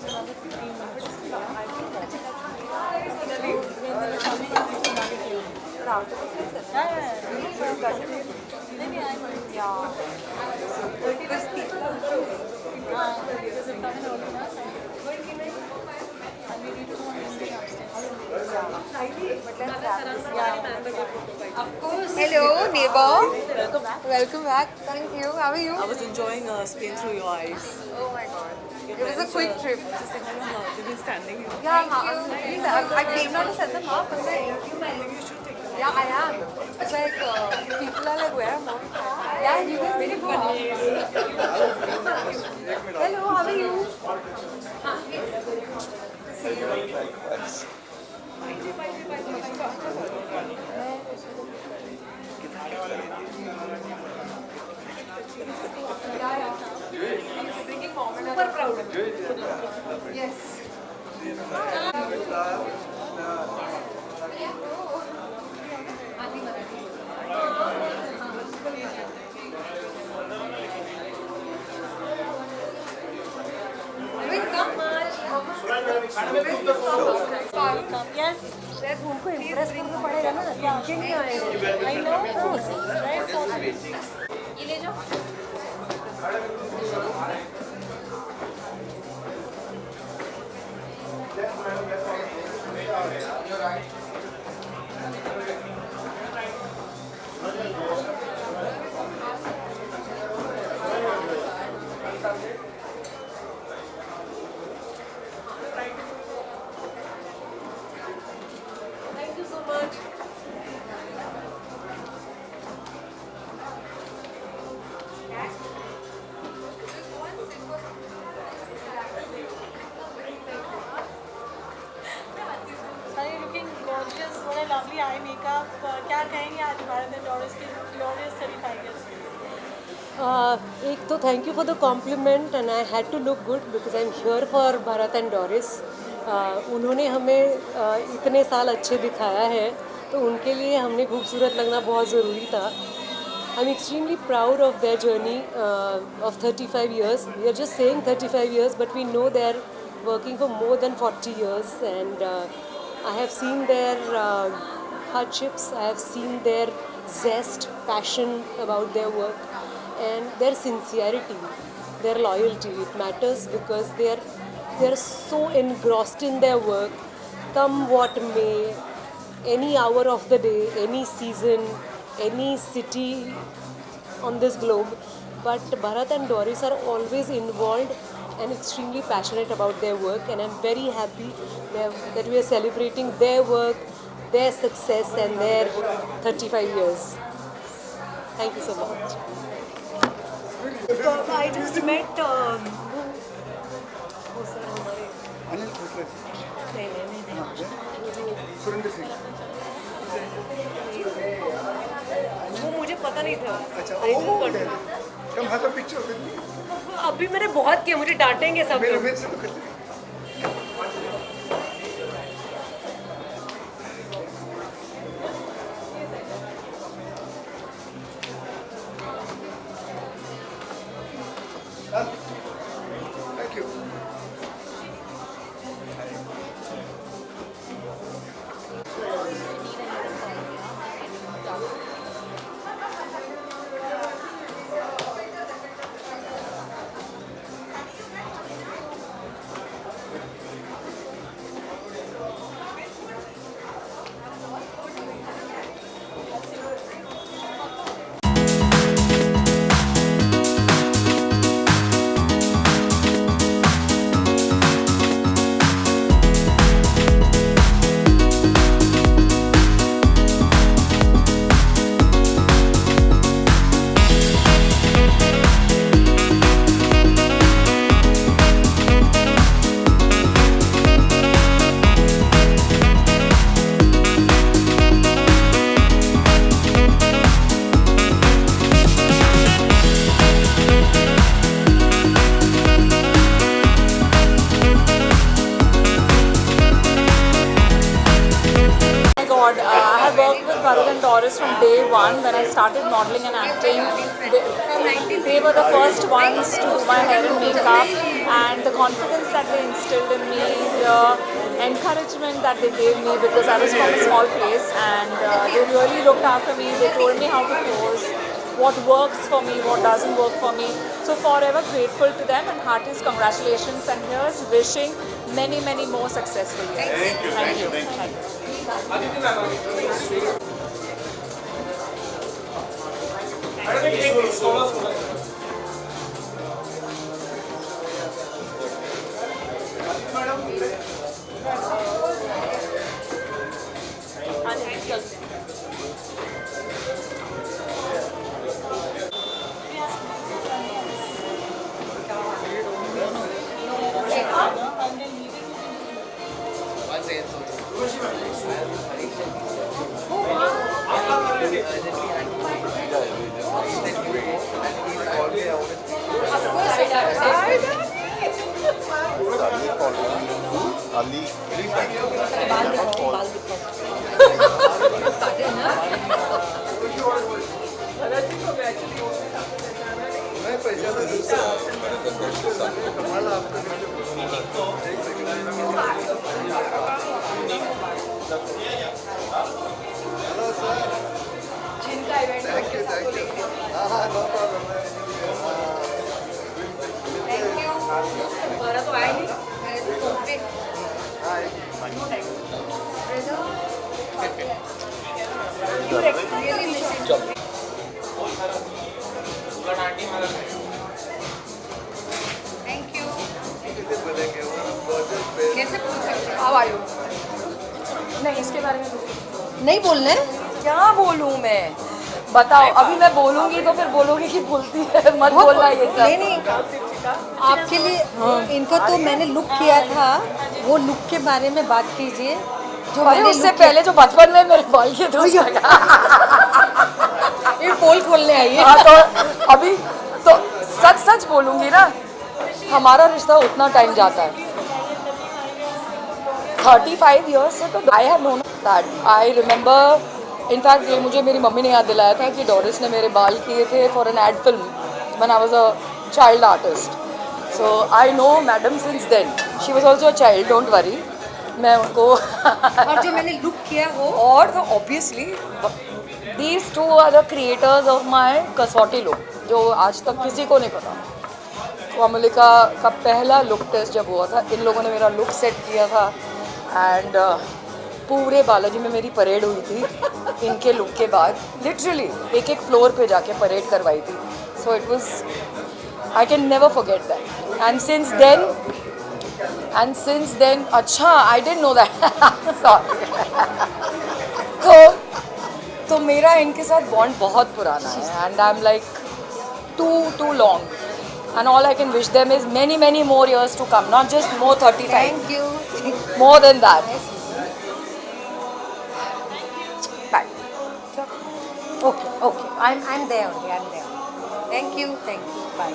another 15 minutes. I think that's it. When they were coming, I think another few. Maybe I might. Yeah. Because people also. Because they're coming early now, so. And we need to go and stay upstairs. Of course. Hello, neighbor. Welcome back. Welcome back. Thank you. How are you? I was enjoying Spain through your eyes. Oh my god. It was a quick trip. They've been standing here. Yeah, I came down to set them up. I'm like, You should take them. yeah, I am. It's like people are like, where am I? Yeah, you guys really go out. Hello, how are you? Super proud. Yes. Yes. उनको impress करना पड़ेगा ना, ये नहीं आएगा. I know. Right? ये ले जाओ. Thank you so much. Are you looking gorgeous? What a lovely eye makeup. क्या कहेंगे आज भारत एंड डॉरिस के glorious 35 years के? एक तो thank you for the compliment and I had to look good because I am here for Bharat and Doris. उन्होंने हमें इतने साल अच्छे दिखाया है तो उनके लिए हमने खूबसूरत लगना बहुत ज़रूरी था. I am extremely proud of their journey of 35 years. We are just saying 35 years but we know they are working for more than 40 years and I have seen their hardships, I have seen their zest, passion about their work and their sincerity, their loyalty. It matters because they are so engrossed in their work, come what may, any hour of the day, any season, any city on this globe. But Bharat and Doris are always involved and extremely passionate about their work and I'm very happy that we are celebrating their work, their success and their 35 years. Thank you so much. I just met. Anil Khosla Surendra Singh. वो मुझे पता नहीं था. अच्छा कम हाथ का picture अभी मैंने बहुत किया, मुझे डांटेंगे सब लोग. मेरे से तो करते thank you. Bharat and Doris from day one when I started modeling and acting. They were the first ones to do my hair and makeup. and the confidence that they instilled in me, the encouragement that they gave me, because I was from a small place, and they really looked after me. They told me how to pose, what works for me, what doesn't work for me. So forever grateful to them, and heartiest congratulations, and here's wishing many, many more successful years. Thank you. Thank you. Ali. Thank you. No problem. हमारा तो आया नहीं thank you कैसे पूछ सकते हो? How are you? नहीं, इसके बारे में नहीं बोलना है क्या बोलूँ मैं? बताओ, अभी मैं बोलूँगी तो फिर बोलोगी कि बोलती है, मत बोलना ये सब। नहीं आपके लिए इनका तो मैंने लुक किया था, वो लुक के बारे में बात कीजिए जो अरे मैंने उससे look पहले जो बचपन में मेरे बाल किए थे किया। ये पोल खोलने आई है। हाँ, तो अभी तो सच सच बोलूँगी ना, हमारा रिश्ता उतना टाइम जाता है 35 years से, तो I have known that. I remember, in fact ये मुझे मेरी मम्मी ने याद दिलाया था कि डोरिस ने मेरे बाल किए थे for an ad film when I was a child artist. So I know madam since then, she was also a child, don't worry. मैं उनको और जो मैंने लुक किया वो और तो obviously these two are the creators of my Kasautii look, जो आज तक किसी को नहीं पता। कोमलिका का पहला लुक टेस्ट जब हुआ था, इन लोगों ने मेरा लुक सेट किया था, एंड पूरे बालाजी में मेरी परेड हुई थी इनके लुक के बाद। लिटरली एक एक फ्लोर पे जाके परेड करवाई थी। So it was, I can never forget that. And since then अच्छा, I didn't know that sorry. तो मेरा इनके साथ बॉन्ड बहुत पुराना है, and I am like too long, and all I can wish them is many more years to come, not just more 35, thank you more than that. Bye. Okay I am there only, I am there. Thank you bye.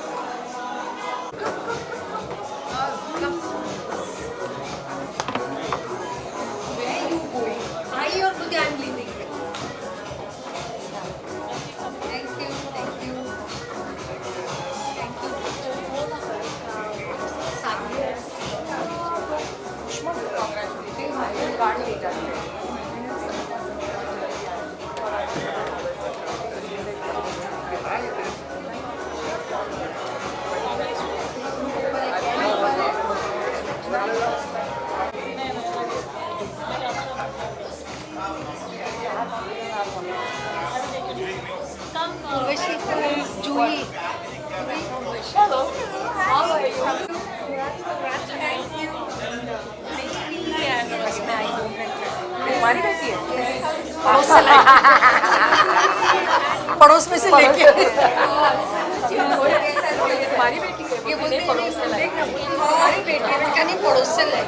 I और खुद I am leaving. Thank you Juhi Hello. तुम्हारी बेटी है? पड़ोस से पड़ोस में से लेके तुम्हारी बेटी है? ये बोलते पड़ोस से लाए। हमारी बेटी है, मैंने कहा नहीं पड़ोस से लाए।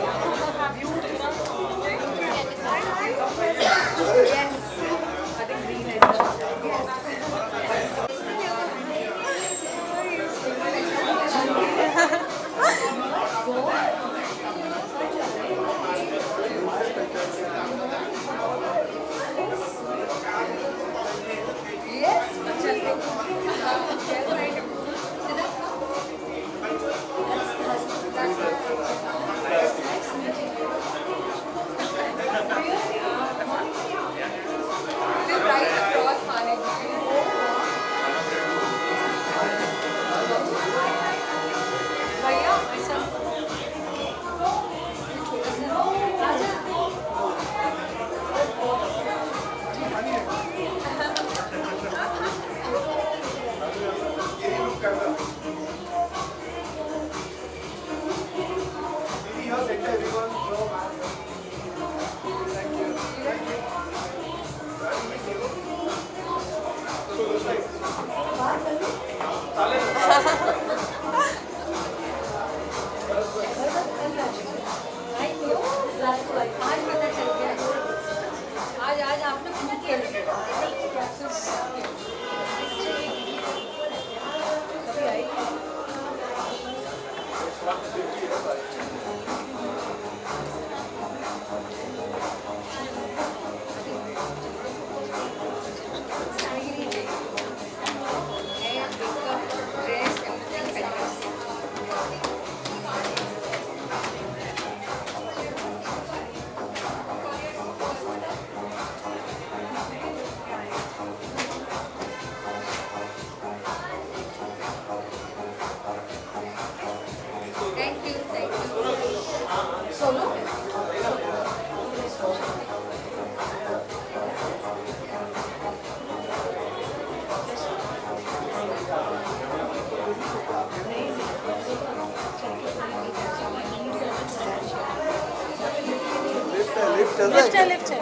लिफ्ट है लिफ्ट है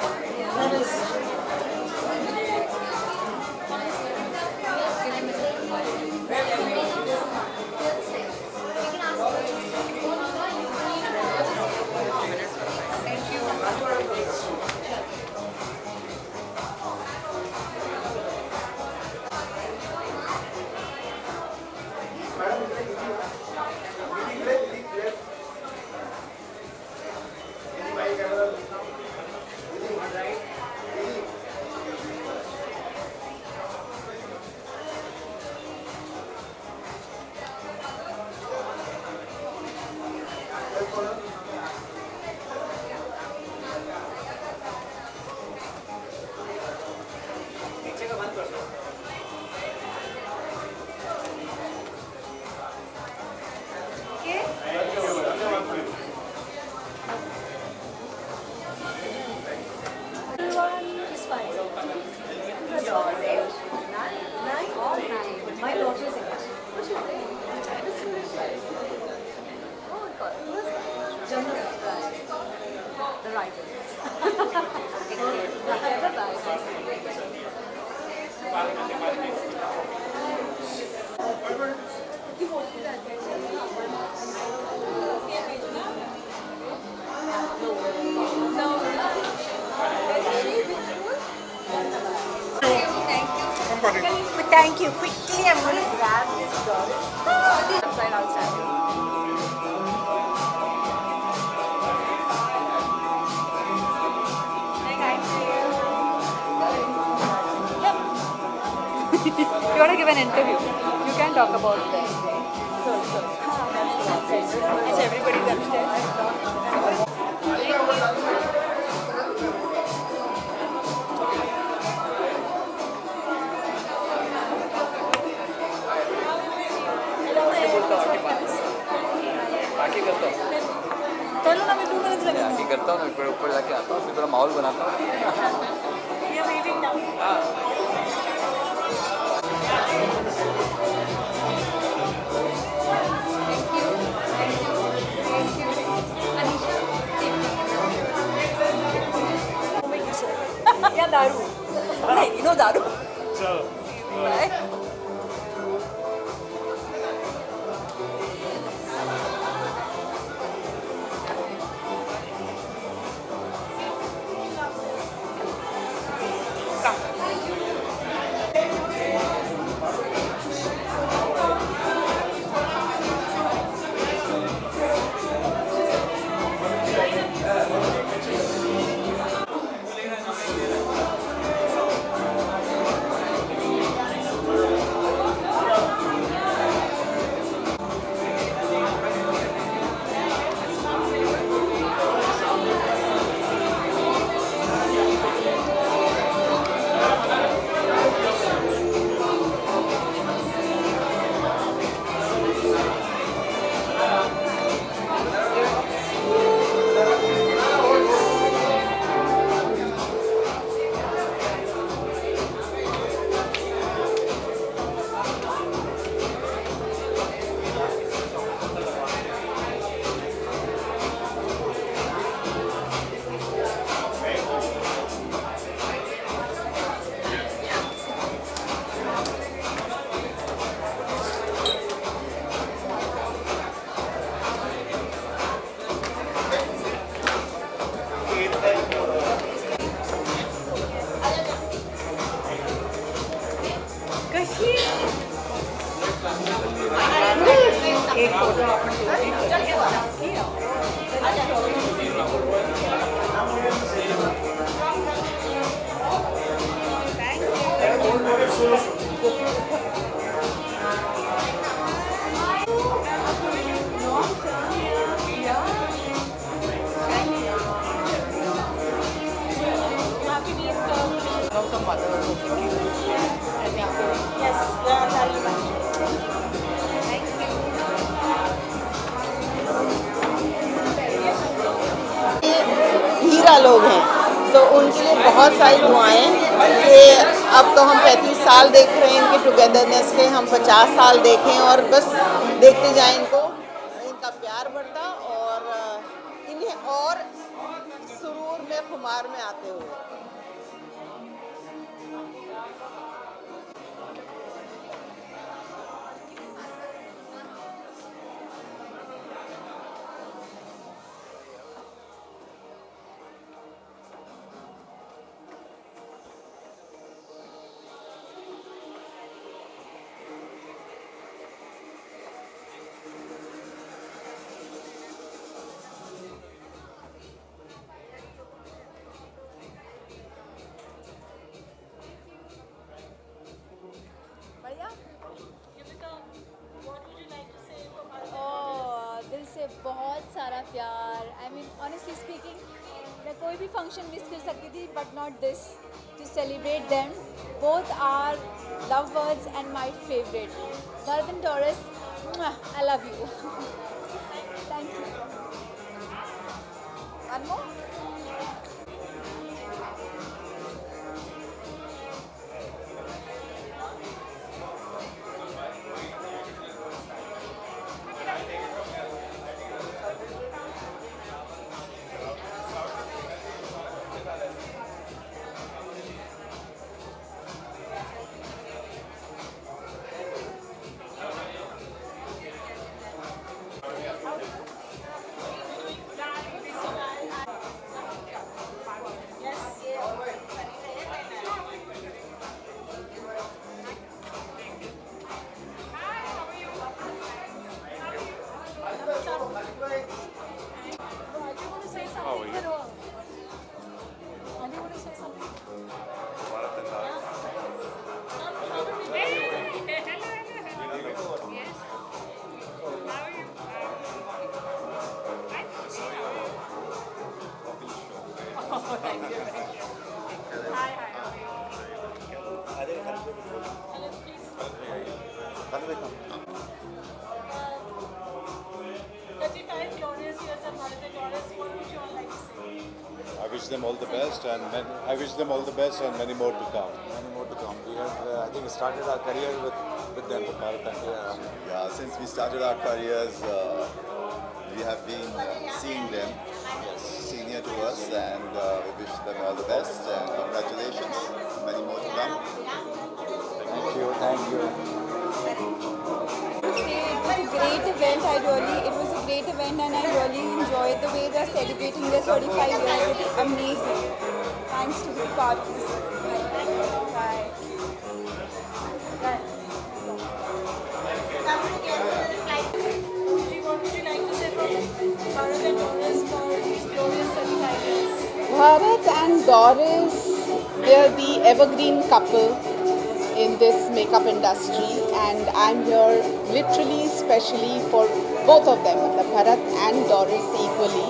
My daughter is English. The writer. Thank you. Quickly, I'm going to grab this doll. Upside outside. You want to give an interview? You can talk about that. Is everybody upstairs? आके करता हूँ चलो ना, मैं 2 minutes लगेंगे। आके करता हूँ ना, ऊपर ऊपर जाके आता हूँ, फिर थोड़ा माहौल बनाता हूँ। We are waiting now. या दारू नहीं नो दारू एक फोटो आपण हीरा लोग हैं। तो उनके लिए बहुत सारी दुआएं कि अब तो हम 35 साल देख रहे हैं इनके टुगेदरनेस के, हम 50 साल देखें और बस देखते जाएं इनको, इनका प्यार बढ़ता और इन्हें और सुरूर में खुमार में आते हुए। दिल से बहुत सारा प्यार। आई मीन ऑनेस्टली स्पीकिंग, मैं कोई भी फंक्शन मिस कर सकती थी but not this, to celebrate them. Both are love words and my favourite. Bharat and Doris, I love you. Thank you. One more. I wish them all the best, and I wish them all the best, and many more to come. Many more to come. We have, I think, started our career with them. Yeah, since we started our careers, we have been seeing them, senior to us, and we wish them all the best and congratulations. Many more to come. Thank you. Thank you. It was a great event. It was a great event, and I really enjoyed the way they're celebrating their 35 years. It was amazing. Thanks to the parties. Bye. What would you like to say from Bharat and Doris for these glorious 35 years? Bharat and Doris, they're the evergreen couple in this makeup industry, and I'm here literally specially for both of them, Bharat and Doris equally,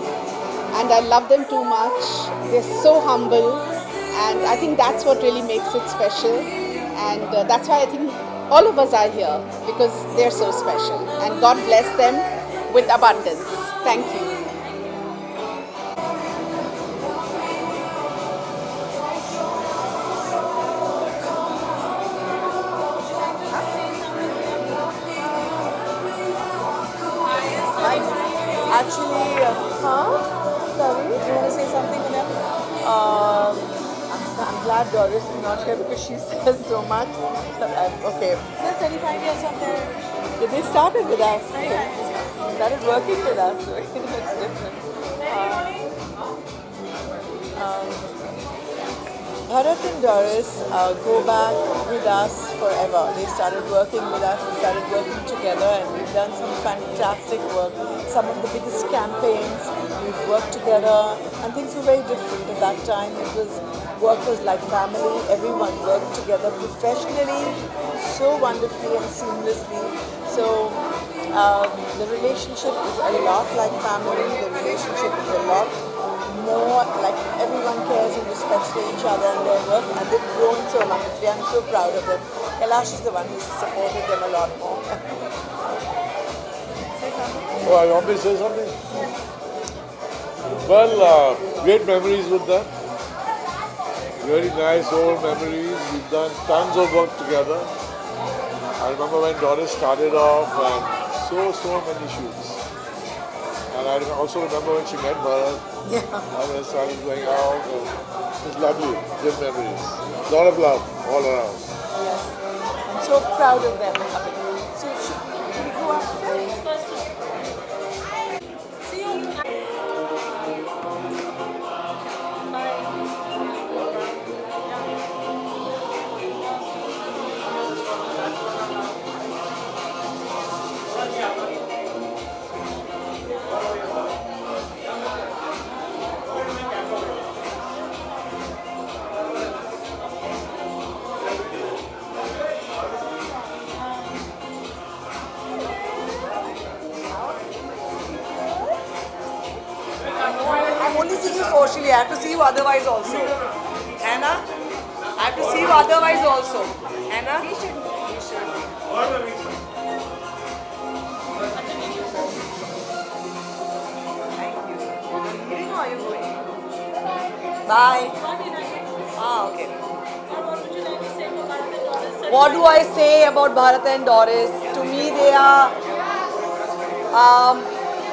and I love them too much. They're so humble, and I think that's what really makes it special, and that's why I think all of us are here, because they're so special, and God bless them with abundance. Thank you. Actually, sorry, you want to say something to them? I'm glad Doris is not here because she says so much. Okay. They're 35 years of their... They started with us. Started working with us. So it's different. Bharat and Doris go back with us forever. They started working with us, we started working together, and we've done some fantastic work. Some of the biggest campaigns, we've worked together, and things were very different at that time. Work was like family, everyone worked together professionally, so wonderfully and seamlessly. So the relationship is a lot like family, the relationship is a lot more like everyone cares and respects for each other and their work, and they've grown so wonderfully. I'm so proud of them. Kailash is the one who's supported them a lot more. Oh, I want me to say something? Well, great memories with them. Very nice old memories. We've done tons of work together. I remember when Doris started off and so many shoots. And I also remember when she met Bharat. And when started going out. And it was lovely, good memories. A lot of love all around. Yes. I'm so proud of them. So should we go upstairs? I'm only seeing you socially. I have to see you otherwise also. Hannah? I have to see you otherwise also. Hannah? We should. Thank you. You're leaving or are you going? Bye. Ah, okay. What do I say about Bharat and Doris? To me, they are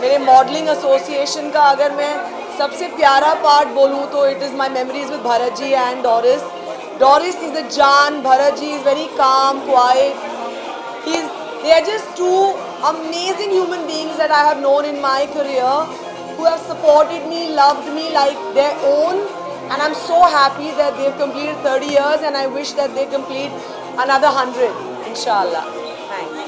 मेरे modelling association का अगर मैं सबसे प्यारा part बोलूँ तो it is my memories with Bharat ji and Doris. Doris is a जान, Bharat ji is very calm, quiet. They are just two amazing human beings that I have known in my career who have supported me, loved me like their own, and I'm so happy that they've completed 30 years and I wish that they complete another 100, inshallah. Thanks.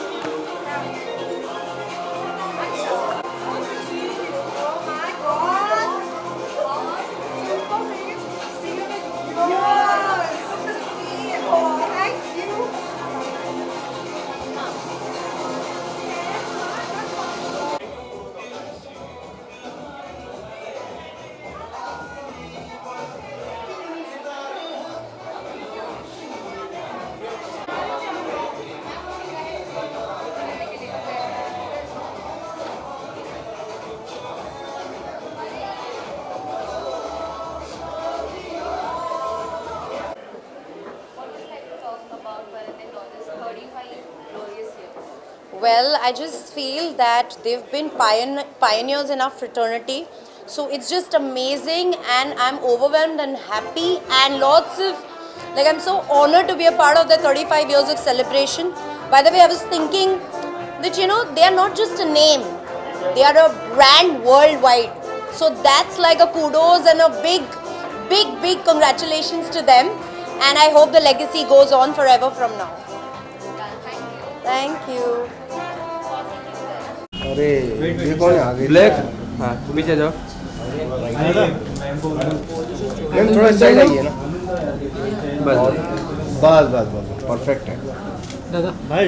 Well, I just feel that they've been pioneers in our fraternity. So it's just amazing and I'm overwhelmed and happy and lots of, like I'm so honored to be a part of the 35 years of celebration. By the way, I was thinking that, you know, they are not just a name, they are a brand worldwide. So that's like a kudos and a big congratulations to them. And I hope the legacy goes on forever from now. Thank you. अरे ये कौन है आगे? Black हाँ पीछे जाओ ma'am थोड़ा side आइए ना. बस बस बस बस परफेक्ट है दादा भाई.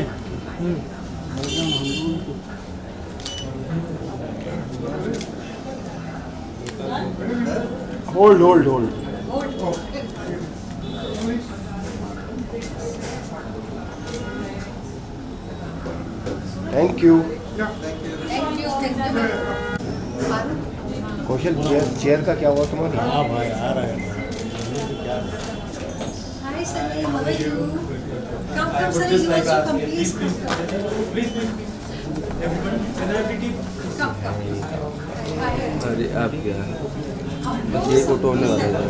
Hold hold hold. Thank you. Kaushal chair का क्या हुआ तुम्हारा? हाँ भाई आ रहा है. Hi Sunny, how are you? Come Sunny, you also come please. Please. अरे आप क्या बस ये फोटो होने वाला है.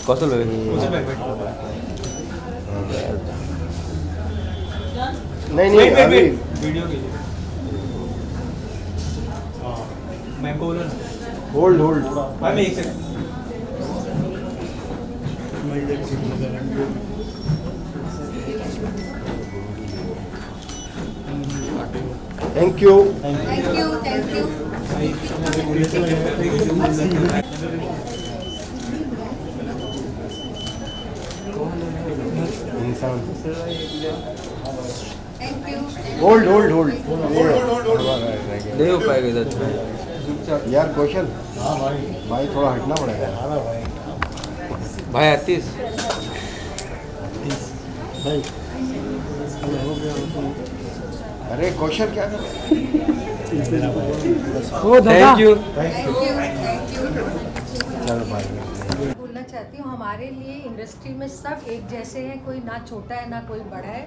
कौशल नहीं अभी वीडियो के लिए मैं बोल होल्ड होल्ड. मैं एक second thank you. Thank you. Thank you. Hold नहीं हो पाएगा इधर यार कौशल। भाई थोड़ा हटना पड़ेगा भाई। 38 अरे कौशल क्या कर थैंक यू। चलो भाई बोलना चाहती हूँ, हमारे लिए इंडस्ट्री में सब एक जैसे हैं, कोई ना छोटा है ना कोई बड़ा है।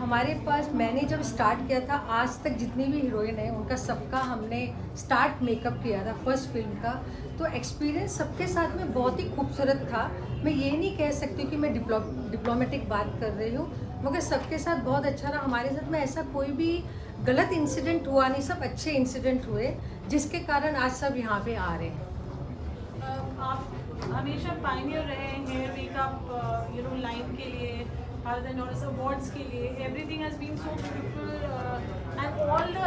हमारे पास मैंने जब स्टार्ट किया था आज तक जितनी भी हीरोइन है उनका सबका हमने स्टार्ट मेकअप किया था फर्स्ट फिल्म का, तो एक्सपीरियंस सबके साथ में बहुत ही खूबसूरत था। मैं ये नहीं कह सकती कि मैं डिप्लोमेटिक बात कर रही हूँ, मगर सबके साथ बहुत अच्छा रहा। हमारे साथ में ऐसा कोई भी गलत इंसिडेंट हुआ नहीं, सब अच्छे इंसिडेंट हुए जिसके कारण आज सब यहाँ पे आ रहे हैं। आप हमेशा पायनियर रहे हैं हेयर मेकअप लाइन के लिए, भारत एंड डॉरिस अवार्ड्स के लिए। Everything has been so beautiful and all the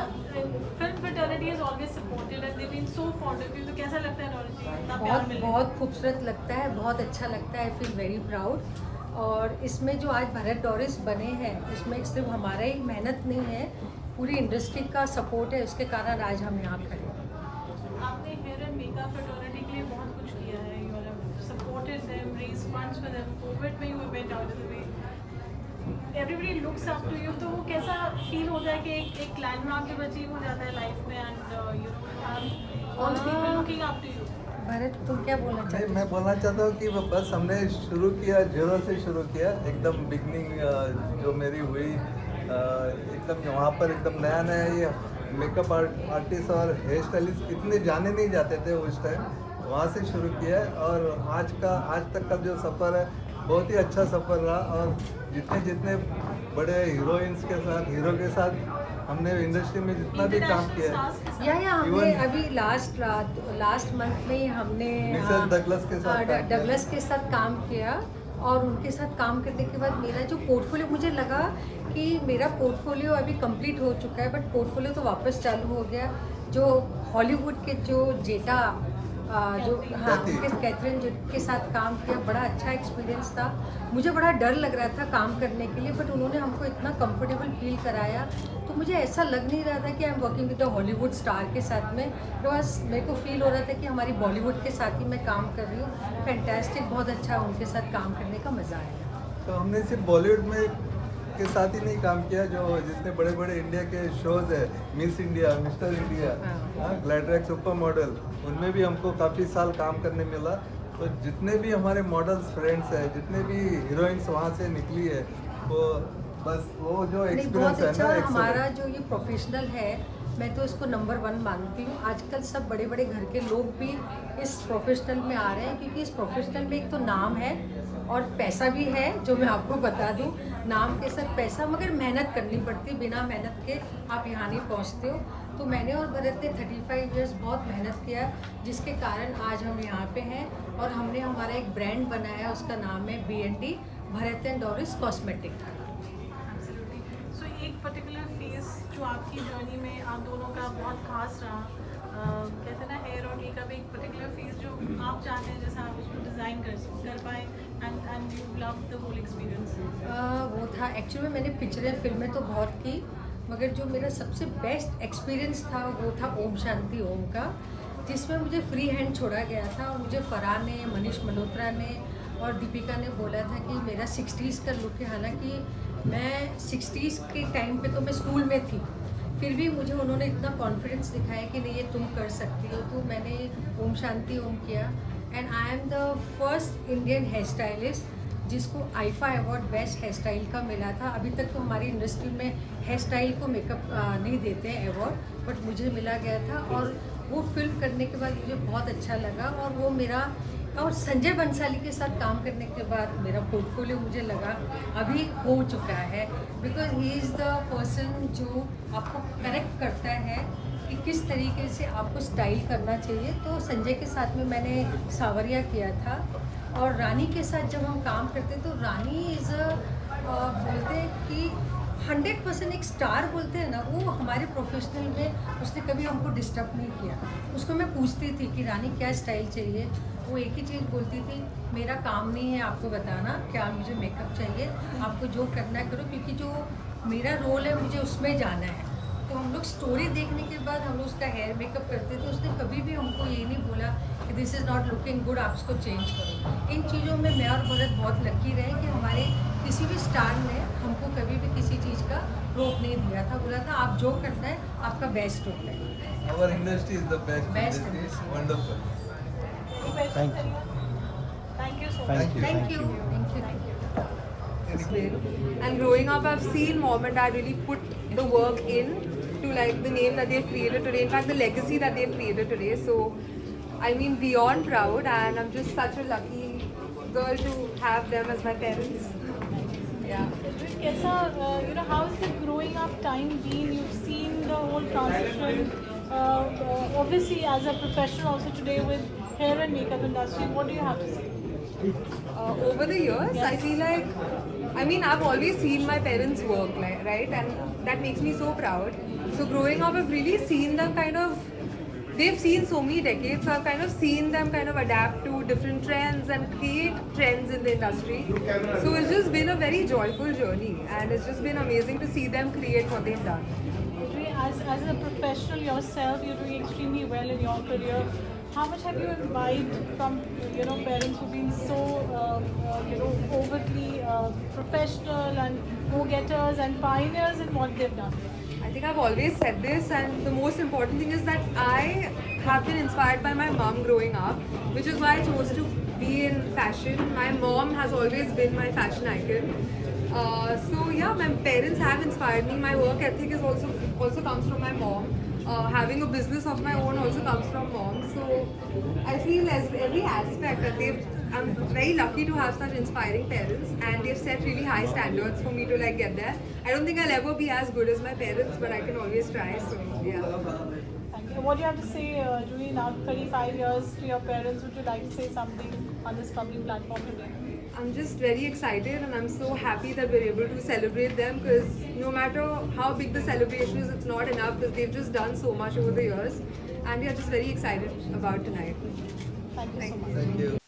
film fraternity has always supported and they been so fond of you. तो कैसा लगता है डॉरिस जी? इतना प्यार मिल रहा है। बहुत खूबसूरत लगता है, बहुत अच्छा लगता है। I feel very proud. और इसमें जो आज भारत डॉरिस बने हैं उसमें सिर्फ हमारा ही मेहनत नहीं है, पूरी इंडस्ट्री का सपोर्ट है, उसके कारण आज हम यहाँ खड़े हैं। आपने हेयर एंड मेकअप फ्रेटर्निटी के लिए बहुत कुछ किया है। You have supported them, raise funds for them. Covid में you went out of the way, everybody looks up to you. तो वो कैसा फील होता है कि एक लैंडमार्क जब अचीव हो जाता है लाइफ में and all people looking up to you? Bharat तुम क्या बोलना चाहते हो? मैं बोलना चाहता हूँ कि बस हमने शुरू किया, जीरो से शुरू किया, एकदम बिगनिंग जो मेरी हुई एकदम वहाँ पर एकदम नया नया ये मेकअप आर्टिस्ट और हेयर स्टाइलिस्ट इतने जाने नहीं जाते थे उस टाइम, वहाँ से शुरू किया है। और आज तक का जो सफ़र है बहुत ही अच्छा सफ़र रहा। और जितने बड़े हीरोइंस के साथ, हीरो के साथ हमने इंडस्ट्री में जितना भी काम किया है, या हमने अभी लास्ट मंथ में हमने डगलस के साथ काम किया। और उनके साथ काम करने के बाद मेरा जो पोर्टफोलियो, मुझे लगा कि मेरा पोर्टफोलियो अभी कंप्लीट हो चुका है, बट पोर्टफोलियो तो वापस चालू हो गया। जो हॉलीवुड के जो जेटा उनके कैथरीन के साथ काम किया, बड़ा अच्छा एक्सपीरियंस था। मुझे बड़ा डर लग रहा था काम करने के लिए, बट उन्होंने हमको इतना कंफर्टेबल फील कराया, तो मुझे ऐसा लग नहीं रहा था कि I am working with the Hollywood star के साथ में। बस मेरे को फील हो रहा था कि हमारी बॉलीवुड के साथ ही मैं काम कर रही हूँ। फैंटास्टिक, बहुत अच्छा उनके साथ काम करने का मज़ा आया। तो हमने सिर्फ बॉलीवुड में के साथ ही नहीं काम किया, जो जितने बड़े बड़े इंडिया के शोज़ है, miss India, mister India, Gladrags super model, उनमें भी हमको काफ़ी साल काम करने मिला। तो जितने भी हमारे मॉडल्स फ्रेंड्स हैं, जितने भी हीरोइंस वहाँ से निकली है, वो बस वो जो एक्सपीरियंस है ना, हमारा जो ये प्रोफेशनल है, मैं तो इसको नंबर 1 मानती हूँ। आजकल सब बड़े बड़े घर के लोग भी इस प्रोफेशनल में आ रहे हैं, क्योंकि इस प्रोफेशनल में एक तो नाम है और पैसा भी है, जो मैं आपको बता दूँ। नाम के साथ पैसा, मगर मेहनत करनी पड़ती है। बिना मेहनत के आप यहाँ नहीं पहुँचते हो। तो मैंने और भरत ने 35 इयर्स बहुत मेहनत किया, जिसके कारण आज हम यहाँ पे हैं। और हमने हमारा एक ब्रांड बनाया, उसका नाम है BND, Bharat and Doris cosmetic. So एक पर्टिकुलर फेज जो आपकी जर्नी में आप दोनों का बहुत खास रहा, कहते हैं ना हेयर और मेकअप एक पर्टिकुलर फेज जो आप चाहते हैं जैसा आप उसको डिज़ाइन कर पाए and you love the whole experience? वो था एक्चुअली मैंने पिक्चरें फिल्में तो बहुत की, मगर जो मेरा सबसे बेस्ट एक्सपीरियंस था वो था ओम शांति ओम का, जिसमें मुझे फ्री हैंड छोड़ा गया था। और मुझे फरहान ने, मनीष मल्होत्रा ने और दीपिका ने बोला था कि मेरा 60s का लुक है। हालांकि मैं 60s के टाइम पे तो मैं स्कूल में थी, फिर भी मुझे उन्होंने इतना कॉन्फिडेंस दिखाया कि नहीं ये तुम कर सकती हो। तो मैंने ओम शांति ओम किया and I am the first Indian hair stylist जिसको IIFA award best hair style का मिला था। अभी तक तो हमारी इंडस्ट्री में हेयर स्टाइल को मेकअप नहीं देते हैं अवार्ड, बट मुझे मिला गया था। और वो फिल्म करने के बाद मुझे बहुत अच्छा लगा, और वो मेरा और संजय बंसाली के साथ काम करने के बाद मेरा पोर्टफोलियो मुझे लगा अभी हो चुका है, because he is the person जो आपको करेक्ट करता है कि किस तरीके से आपको स्टाइल करना चाहिए। तो संजय के साथ में मैंने सावरिया किया था, और रानी के साथ जब हम काम करते तो रानी इज़ बोलते हैं कि 100% एक स्टार बोलते हैं ना, वो हमारे प्रोफेशनल में उसने कभी हमको डिस्टर्ब नहीं किया। उसको मैं पूछती थी कि रानी क्या स्टाइल चाहिए, वो एक ही चीज़ बोलती थी, मेरा काम नहीं है आपको बताना क्या मुझे मेकअप चाहिए, आपको जो करना है करो, क्योंकि जो मेरा रोल है मुझे उसमें जाना है। तो हम लोग स्टोरी देखने के बाद हम लोग उसका हेयर मेकअप करते थे, उसने कभी भी हमको ये नहीं बोला कि this is not looking good, आप इसको चेंज करो। इन चीज़ों में मैं और भरत बहुत लकी रहे कि हमारे किसी भी स्टार ने हमको कभी भी किसी चीज़ का रोक नहीं दिया था, बोला था आप जो करना है आपका बेस्ट होता है। Our industry is the best. Best industry. Wonderful. Thank you. Thank you so much. Thank you. Thank you. And growing up, I've seen mom and dad really put the work in to like the name that they've created today. In fact, the legacy that they've created today. So, I mean, beyond proud, and I'm just such a lucky girl to have them as my parents. Yeah. Kaisa, how has the growing up time been? You've seen the whole transition. Obviously, as a professional also today with hair and makeup industry, what do you have to say? Over the years, I feel like, I mean, I've always seen my parents work, like, right? And that makes me so proud. So growing up, I've really seen them kind of, they've seen so many decades, so I've kind of seen them kind of adapt to different trends and create trends in the industry. So it's just been a very joyful journey, and it's just been amazing to see them create what they've done. As a professional yourself, you're doing extremely well in your career. How much have you imbibed from parents who've been so overtly professional and go-getters and pioneers in what they've done? I think I've always said this, and the most important thing is that I have been inspired by my mom growing up, which is why I chose to be in fashion. My mom has always been my fashion icon. So yeah, my parents have inspired me. My work ethic is also comes from my mom. Having a business of my own also comes from mom. So I feel as every aspect that I'm very lucky to have such inspiring parents, and they've set really high standards for me to like get there. I don't think I'll ever be as good as my parents, but I can always try. So yeah. Thank you. What do you have to say, Julie, now 35 years to your parents? Would you like to say something on this public platform today? I'm just very excited, and I'm so happy that we're able to celebrate them, because no matter how big the celebration is, it's not enough because they've just done so much over the years, and we are just very excited about tonight. Thank you so much. Thank you.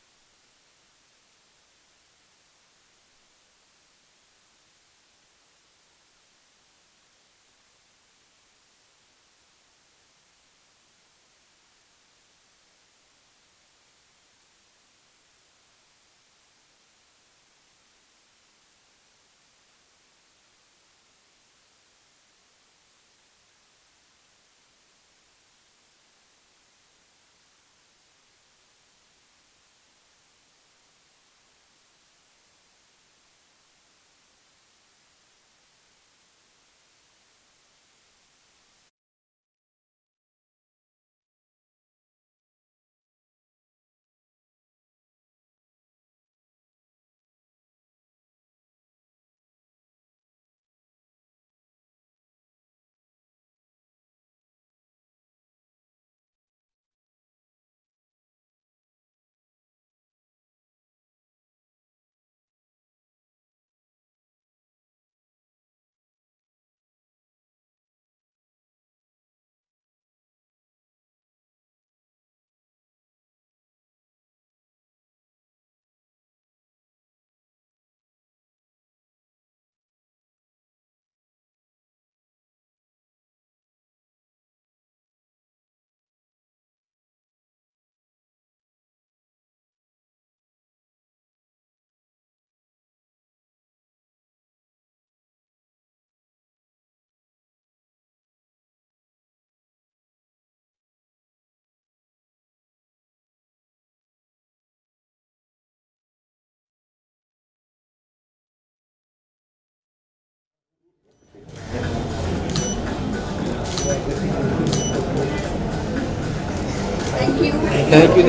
Thank you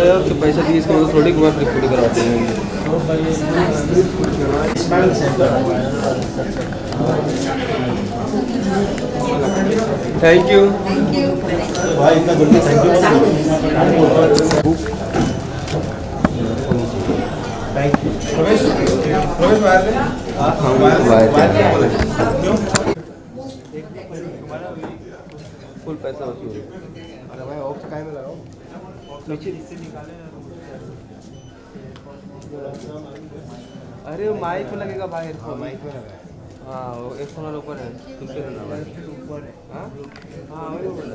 यार तो पैसा दिए इसको थोड़ी को report कराते हैं thank you भाई इतना जल्दी थैंक यू फुल पैसा वसूल अरे भाई ऑफ टाइम में लगाओ अरे वो माइक में लगेगा भाई, हेडफोन माइक में लगा है। हाँ वो हेडफोन वाला ऊपर है, उसके ऊपर है। हाँ हाँ वही बोला।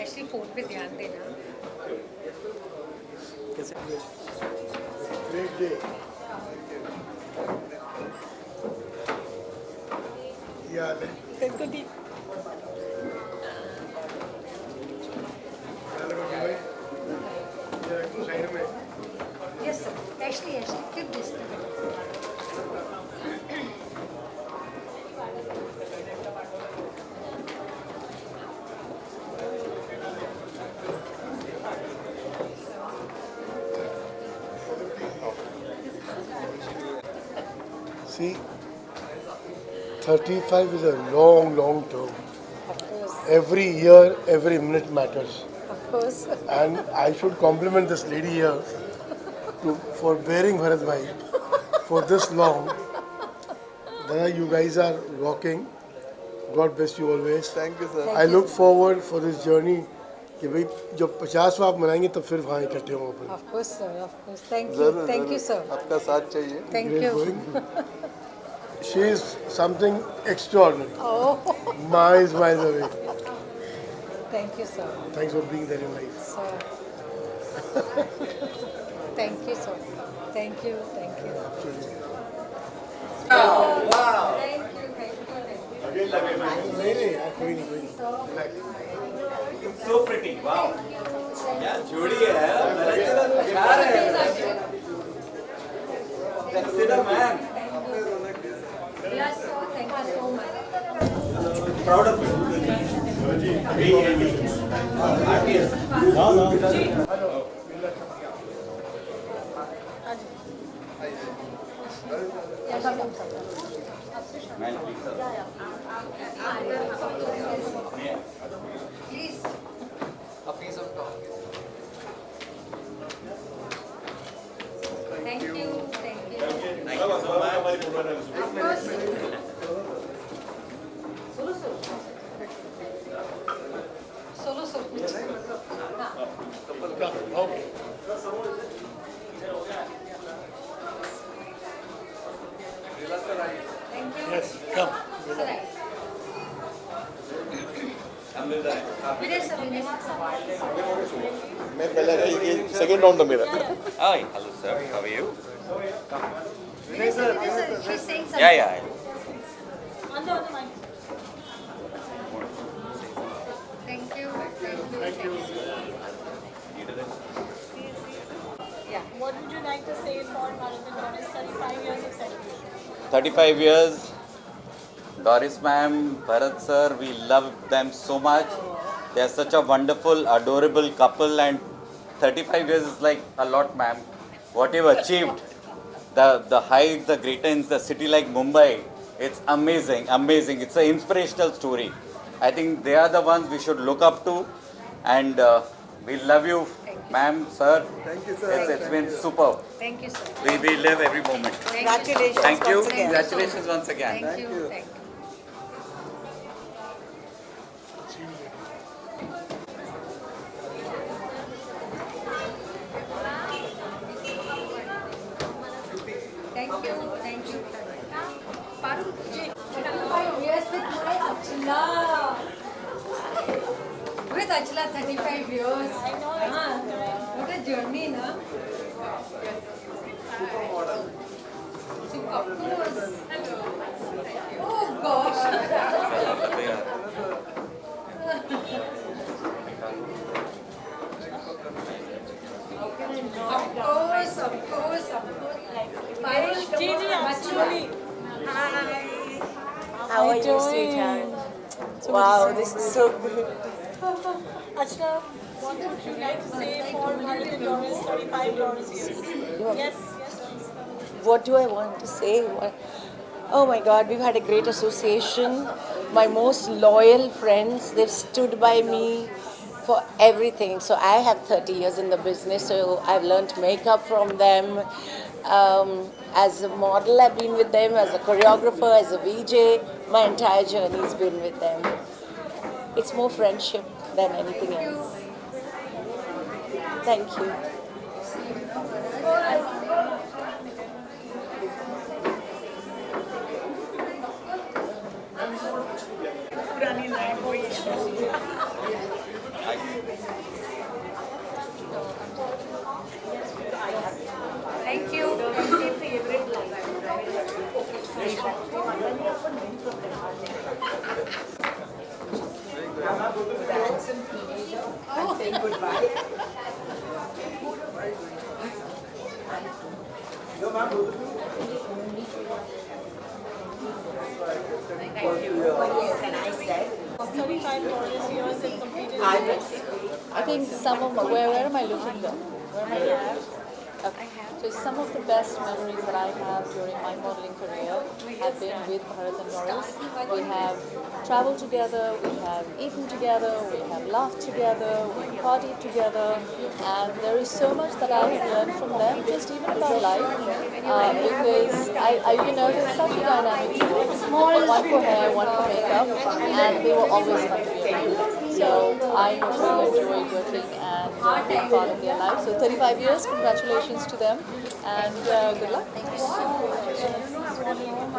ऐसे फोन पे ध्यान देना। Great day. Yeah. Yes, sir. Ashley, keep this. See, 35 is a long, long term. Every year, every minute matters. Of course. And I should compliment this lady here for bearing Bharat Bhai for this long. Dada, you guys are rocking. God bless you always. Thank you, sir. I look forward for this journey. कि भाई जब 50वां आप मनाएंगे तब फिर वहाँ इकट्ठे होंगे अपन। Of course, sir. Of course. Thank you. जरूर, Thank you, जरूर। sir. आपका साथ चाहिए। Thank Great you. going. She is something extraordinary. Oh. Miles away. Thank you, sir. Thanks for being there in life. Sir. Thank you, sir. Thank you. Thank you. Wow. Thank you. Thank you. नहीं यार कोई नहीं। So pretty, wow. क्या जोड़ी है, प्यार है। Consider man. Yes, sir. Thank you so much. Proud of you. Artist. Please. A piece of talk. Thank you. Thank you. Thank you so much. Of course. Solo. Okay. Thank you. Yes, come. Vinay sir, Vinay sir. मैं पहले ये second round था मेरा। Hi, hello sir. How are you? Vinay sir, she's saying something. Yeah. On the mic. Thank you. Thank you. Yeah. What would you like to say for Bharat and Doris 35 years of celebration? 35 years. Doris ma'am, Bharat sir, we love them so much. They are such a wonderful, adorable couple, and 35 years is like a lot, ma'am. What you've achieved, the heights, the greatness, the city like Mumbai, it's amazing. It's an inspirational story. I think they are the ones we should look up to, and we love you, ma'am, sir. Thank you, sir. It's been superb. Thank you, sir. We live every moment. Congratulations. Thank you. once again. Congratulations once again. Thank you. Thank you. Thank you. Thank you. Paru, yes, with my Achla. With Achla, 35 years. I know. What a journey, na? Of course. Oh gosh. Of course. Parish, absolutely. How are you, sweetheart? Wow, this is so good. Achla, what would you like to say for Bharat and Doris 35 years? Yes. What do I want to say? Oh my God, we've had a great association. My most loyal friends, they've stood by me for everything. So I have 30 years in the business, so I've learned makeup from them. As a model, I've been with them. As a choreographer, as a VJ, my entire journey's been with them. It's more friendship than anything else. Thank you. Thank you. I'm saying goodbye. I think some of where am I looking though? Where am I looking? Okay. So some of the best memories that I have during my modeling career have been with Bharat and Doris. We have traveled together, we have eaten together, we have laughed together, we partied together, and there is so much that I have learned from them, just even about life. Because there's such a dynamic team. One for hair, one for makeup, and they were always fun to be around. So I really enjoyed working and being part of their life. So 35 years, congratulations to them, and good luck.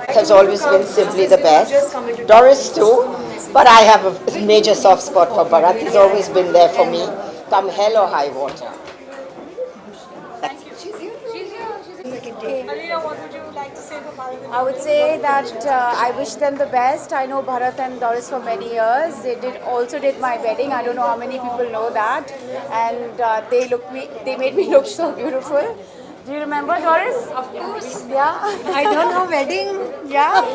Has always been simply the best. Doris too, but I have a major soft spot for Bharat. He's always been there for me, come hell or high water. I would say that I wish them the best. I know Bharat and Doris for many years. They also did my wedding. I don't know how many people know that, and they made me look so beautiful. Do you remember, Doris? Of course. Yeah. I done her wedding. Yeah.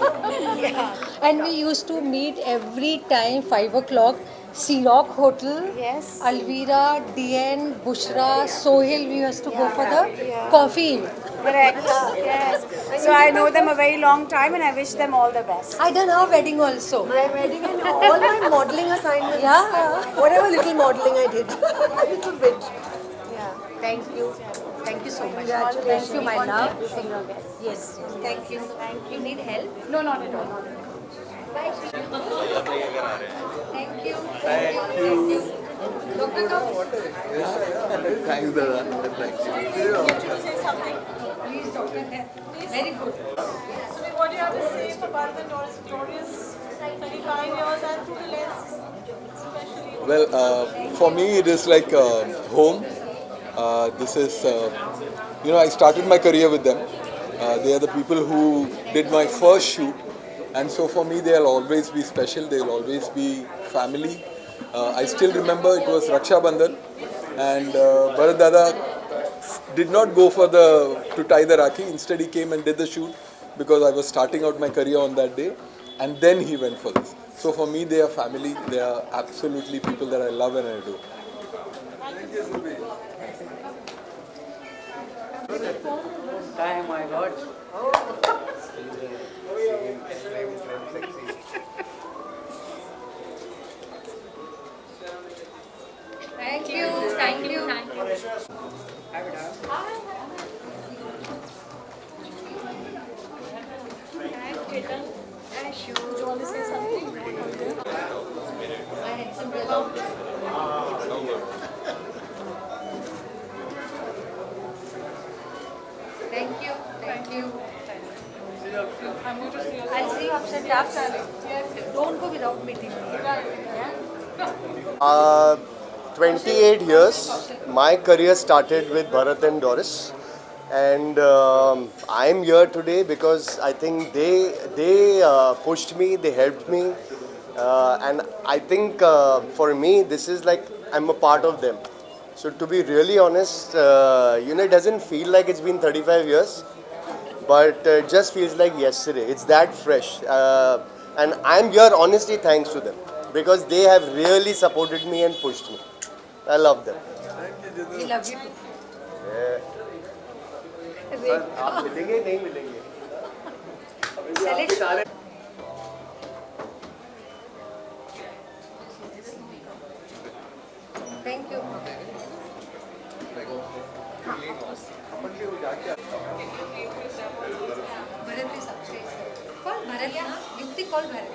Yeah. And we used to meet every time 5 o'clock. Sea Rock Hotel. Yes. Alvira, DN, Bushra, Sohail. We used to go for the coffee. Correct. Yes. So I know them a very long time, and I wish them all the best. I done her wedding also. My wedding and all my modeling assignments. Yeah. Whatever little modeling I did. A little bit. Yeah. Thank you. Thank you so much. Congratulations. Thank you, my love. Yes. Thank you. Thank you. Need help? No, not at all. Thank you. Thank you. Doctor, come. Thanks, Dada. Thanks. Say something. Please, doctor. Very good. So what do you have to say for Bharat and Doris' glorious 35 years and through the lens, especially? Well, for me it is like home. This is, I started my career with them. They are the people who did my first shoot, and so for me they'll always be special. They'll always be family. I still remember it was Raksha Bandhan, and Bharat Dada did not go to tie the Rakhi. Instead, he came and did the shoot because I was starting out my career on that day, and then he went for this. So for me, they are family. They are absolutely people that I love and adore. Time I got. Thank you. Thank you. Do you want to say something? Thank you. Thank you. I'm going to see you. I'll see you upset taps. Don't go without meeting me. 28 years. My career started with Bharat and Doris, and I'm here today because I think they pushed me, they helped me, and I think for me this is like I'm a part of them. So to be really honest, it doesn't feel like it's been 35 years, but it just feels like yesterday. It's that fresh, and I'm here honestly thanks to them because they have really supported me and pushed me. I love them. We love you too. Sir आप मिलेंगे नहीं मिलेंगे thank you Bharat भी सबसे call Bharat ना युक्ति call Bharat